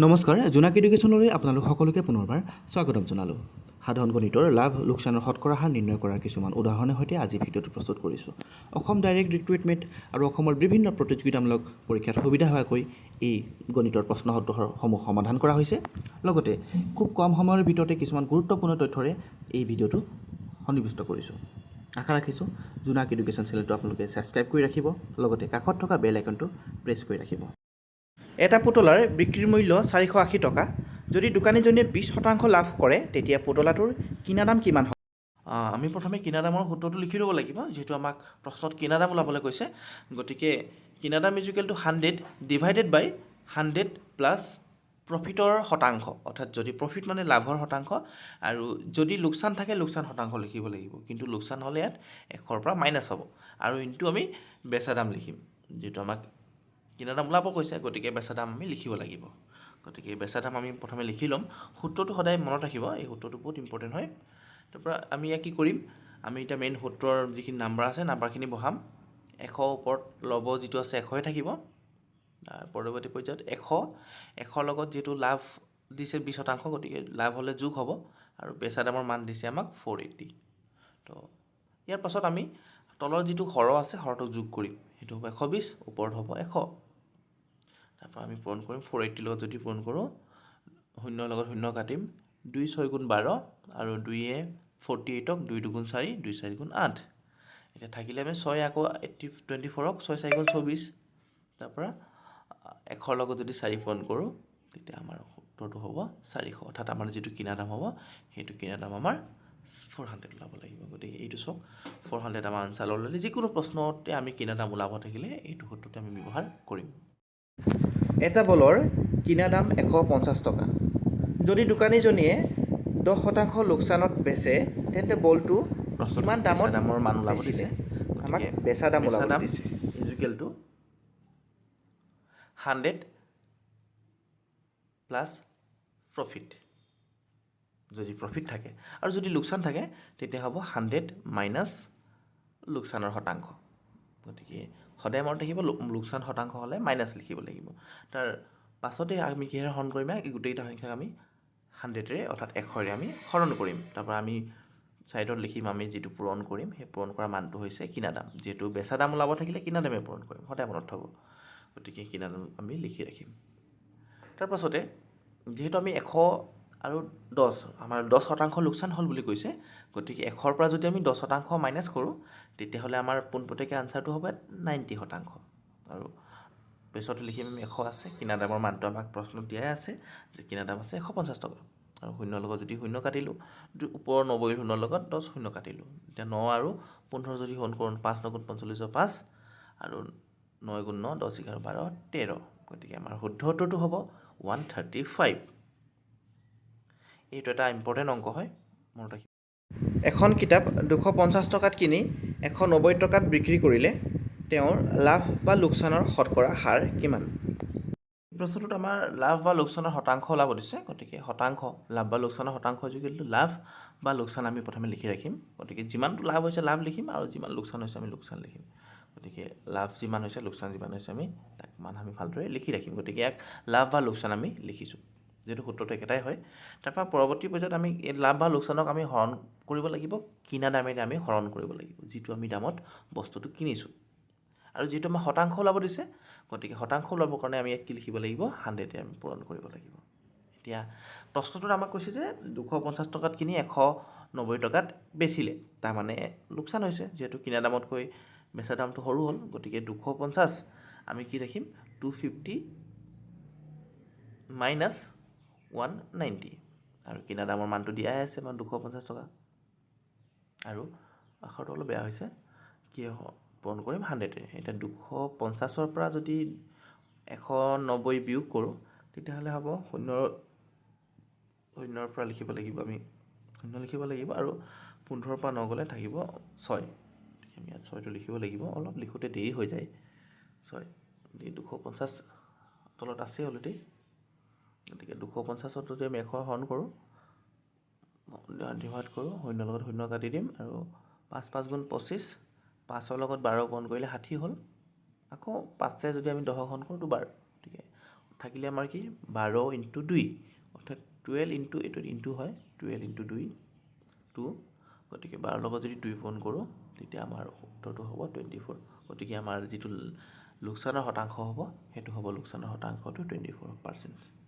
নমস্কাৰ, জোনাক এডুকেশ্যনলৈ আপোনালোক সকলোকে পুনৰবাৰ স্বাগতম জনালোঁ। সাধাৰণ গণিতৰ লাভ লোকচানৰ শতকৰা হাৰ নিৰ্ণয় কৰাৰ কিছুমান উদাহৰণৰ সৈতে আজি ভিডিঅ'টো প্ৰস্তুত কৰিছোঁ। অসম ডাইৰেক্ট ৰিক্ৰুইটমেণ্ট আৰু অসমৰ বিভিন্ন প্ৰতিযোগিতামূলক পৰীক্ষাত সুবিধা হোৱাকৈ এই গণিতৰ প্ৰশ্নসমূহ সমাধান কৰা হৈছে। লগতে খুব কম সময়ৰ ভিতৰতে কিছুমান গুৰুত্বপূৰ্ণ তথ্যৰে এই ভিডিঅ'টো সন্নিৱিষ্ট কৰিছোঁ। আশা ৰাখিছোঁ জোনাক এডুকেশ্যন চেনেলটো আপোনালোকে ছাবস্ক্ৰাইব কৰি ৰাখিব, লগতে কাষত থকা বেল আইকনটো প্ৰেছ কৰি ৰাখিব। এটা পুতলাৰ বিক্ৰীৰ মূল্য 480 টকা। যদি দোকানীজনীয়ে 20% লাভ কৰে তেতিয়া পুতলাটোৰ কিনা দাম কিমান হ'ব? আমি প্ৰথমে কিনা দামৰ সূত্ৰটো লিখি ল'ব লাগিব, যিহেতু আমাক প্ৰশ্নত কিনা দাম ওলাবলৈ কৈছে। গতিকে কিনা দাম ইজুকেল টু 100 ডিভাইডেড বাই 100 প্লাছ প্ৰফিটৰ শতাংশ, অৰ্থাৎ যদি প্ৰফিট মানে লাভৰ শতাংশ, আৰু যদি লোকচান থাকে লোকচান শতাংশ লিখিব লাগিব। কিন্তু লোকচান হ'লে ইয়াত 100ৰ পৰা মাইনাছ হ'ব, আৰু ইনটু আমি বেচা দাম লিখিম, যিহেতু আমাক কিনা দাম ওলাব কৈছে। গতিকে বেচা দাম আমি লিখিব লাগিব। গতিকে বেচা দাম আমি প্ৰথমে লিখি ল'ম। সূত্ৰটো সদায় মনত ৰাখিব, এই সূত্ৰটো বহুত ইম্পৰ্টেণ্ট হয়। তাৰপৰা আমি ইয়াত কি কৰিম, আমি এতিয়া মেইন সূত্ৰৰ যিখিনি নাম্বাৰ আছে নাম্বাৰখিনি বহাম। 100 ওপৰত ল'ব যিটো আছে 100ই থাকিব। পৰৱৰ্তী পৰ্যায়ত 100 লগত যিহেতু লাভ দিছে 20%, গতিকে লাভ হ'লে যোগ হ'ব, আৰু বেচা দামৰ মান দিছে আমাক 480। তো ইয়াৰ পাছত আমি তলৰ যিটো হৰ আছে হৰটোক যোগ কৰিম, সেইটো হ'ব 120, ওপৰত হ'ব 100। তাৰপৰা আমি পূৰণ কৰিম 480 লগত যদি পূৰণ কৰোঁ, শূন্যৰ লগত শূন্য কাটিম, 2 6 গুণ 12, আৰু 2য়ে 48ক 2 2 গুণ 4, 2 4 গুণ 8। এতিয়া থাকিলে আমি 6 আকৌ 24ক 6 4 গুণ 24। তাৰপৰা 100 লগত যদি 4 পূৰণ কৰোঁ তেতিয়া আমাৰ সূত্ৰটো হ'ব 400, অৰ্থাৎ আমাৰ যিটো কিনা দাম হ'ব সেইটো কিনা দাম আমাৰ 400 ওলাব লাগিব। গতিকে এইটো চাওক 400 আমাৰ আনচাৰ ল'লে যিকোনো প্ৰশ্নতে আমি কিনা দাম ওলাব থাকিলে এইটো সূত্ৰতে আমি ব্যৱহাৰ কৰিম। এটা বলৰ কিনা দাম 150 টকা। যদি দোকানীজনীয়ে 10% লোকচানত বেচে তেন্তে বলটো কিমান দামত দামৰ মান ওলাব দিছে, আমাক বেচা দাম ওলাব দিছে, ইজুকেল টু 100 প্লাছ প্ৰফিট। যদি প্ৰফিট থাকে আৰু যদি লোকচান থাকে তেতিয়া হ'ব 100 মাইনাছ লোকচানৰ শতাংশ। গতিকে সদায় মনত ৰাখিব, লোকচান শতাংশ হ'লে মাইনাছ লিখিব লাগিব। তাৰ পাছতে আমি কিহেৰে হৰণ কৰিম, এই গোটেইকেইটা সংখ্যাক আমি 100ৰে অৰ্থাৎ 100ৰে আমি হৰণ কৰিম। তাৰপৰা আমি ছাইডত লিখিম আমি যিটো পূৰণ কৰিম, সেই পূৰণ কৰা মানটো হৈছে কিনা দাম। যিহেতু বেচা দাম ওলাব থাকিলে কিনা দামে পূৰণ কৰিম, সদায় মনত থ'ব। গতিকে কিনা দাম আমি লিখি ৰাখিম। তাৰপাছতে যিহেতু আমি 100 আৰু 10, আমাৰ 10% লোকচান হ'ল বুলি কৈছে, গতিকে 100ৰ পৰা যদি আমি 10% মাইনাছ কৰোঁ তেতিয়াহ'লে আমাৰ পোনপটীয়াকৈ আনচাৰটো হ'ব 90%। আৰু পিছত লিখিম আমি 100 আছে, কিনা দামৰ মানটো আমাক প্ৰশ্নত দিয়াই আছে যে কিনা দাম আছে 150 টকা, আৰু শূন্যৰ লগত যদি শূন্য কাটিলোঁ, ওপৰৰ 90 শূন্যৰ লগত 10 শূন্য কাটিলোঁ, এতিয়া 9 আৰু 15 যদি হৰণ কৰোঁ 5 9 গুণ 45 5, আৰু 9 গুণ 9 10 11 12 13। গতিকে আমাৰ শুদ্ধ উত্তৰটো হ'ব 135। এইটো এটা ইম্পৰ্টেণ্ট অংক হয়, মনত ৰাখিব। এখন কিতাপ 250 টকাত কিনি 190 টকাত বিক্ৰী কৰিলে তেওঁৰ লাভ বা লোকচানৰ শতকৰা হাৰ কিমান? প্ৰশ্নটোত আমাৰ লাভ বা লোকচানৰ শতাংশ ওলাব দিছে। গতিকে শতাংশ, লাভ বা লোকচানৰ শতাংশ যিটো লাভ বা লোকচান আমি প্ৰথমে লিখি ৰাখিম। গতিকে যিমানটো লাভ হৈছে লাভ লিখিম, আৰু যিমান লোকচান হৈছে আমি লোকচান লিখিম। গতিকে লাভ যিমান হৈছে লোকচান যিমান হৈছে আমি তাক মান আমি ভালদৰে লিখি ৰাখিম। গতিকে ইয়াক লাভ বা লোকচান আমি লিখিছোঁ, যিহেতু সূত্ৰটো একেটাই হয়। তাৰপৰা পৰৱৰ্তী পৰ্যায়ত আমি এই লাভ বা লোকচানক আমি হৰণ কৰিব লাগিব, কিনা দামেৰে আমি হৰণ কৰিব লাগিব, যিটো আমি দামত বস্তুটো কিনিছোঁ। আৰু যিহেতু আমাৰ শতাংশ ওলাব দিছে, গতিকে শতাংশ ওলাবৰ কাৰণে আমি ইয়াত কি লিখিব লাগিব, 100ৰে আমি পূৰণ কৰিব লাগিব। এতিয়া প্ৰশ্নটোত আমাক কৈছে যে 250 টকাত কিনি 190 টকাত বেচিলে, তাৰমানে লোকচান হৈছে, যিহেতু কিনা দামতকৈ বেচা দামটো সৰু হ'ল। গতিকে 250 আমি কি ৰাখিম, 250 মাইনাছ 190, আৰু কিনা দামৰ মানটো দিয়াই আছে আমাৰ 250 টকা, আৰু আখৰটো অলপ বেয়া হৈছে, কি পূৰণ কৰিম 100ৰে। এতিয়া 250ৰ পৰা যদি 190 বিয়োগ কৰোঁ তেতিয়াহ'লে হ'ব শূন্যৰ পৰা লিখিব লাগিব, আমি শূন্য লিখিব লাগিব, আৰু 15ৰ পৰা 9 গ'লে থাকিব 6। গতিকে আমি ইয়াত 6টো লিখিব লাগিব, অলপ লিখোঁতে দেৰি হৈ যায়। 6 250 তলত আছে অলৰেডি। গতিকে 250ত যদি আমি 100 হৰণ কৰোঁ, ডিভাইড কৰোঁ, শূন্যৰ লগত শূন্য কাটি দিম, আৰু 5 5 গুণ 25, 5ৰ লগত 12 পূৰণ কৰিলে 60 হ'ল। আকৌ 5ৰে যদি আমি 10 হৰণ কৰোঁ দুবাৰ, গতিকে থাকিলে আমাৰ কি 12 ইনটু 2 অৰ্থাৎ 12 ইনটু এইটোত ইনটু হয় 12 ইনটু 2 2 গতিকে 12 লগত যদি 2 পূৰণ কৰোঁ তেতিয়া আমাৰ উত্তৰটো হ'ব 24 গতিকে আমাৰ যিটো লোকচানৰ শতাংশ হ'ব সেইটো হ'ব লোকচানৰ শতাংশটো 24%।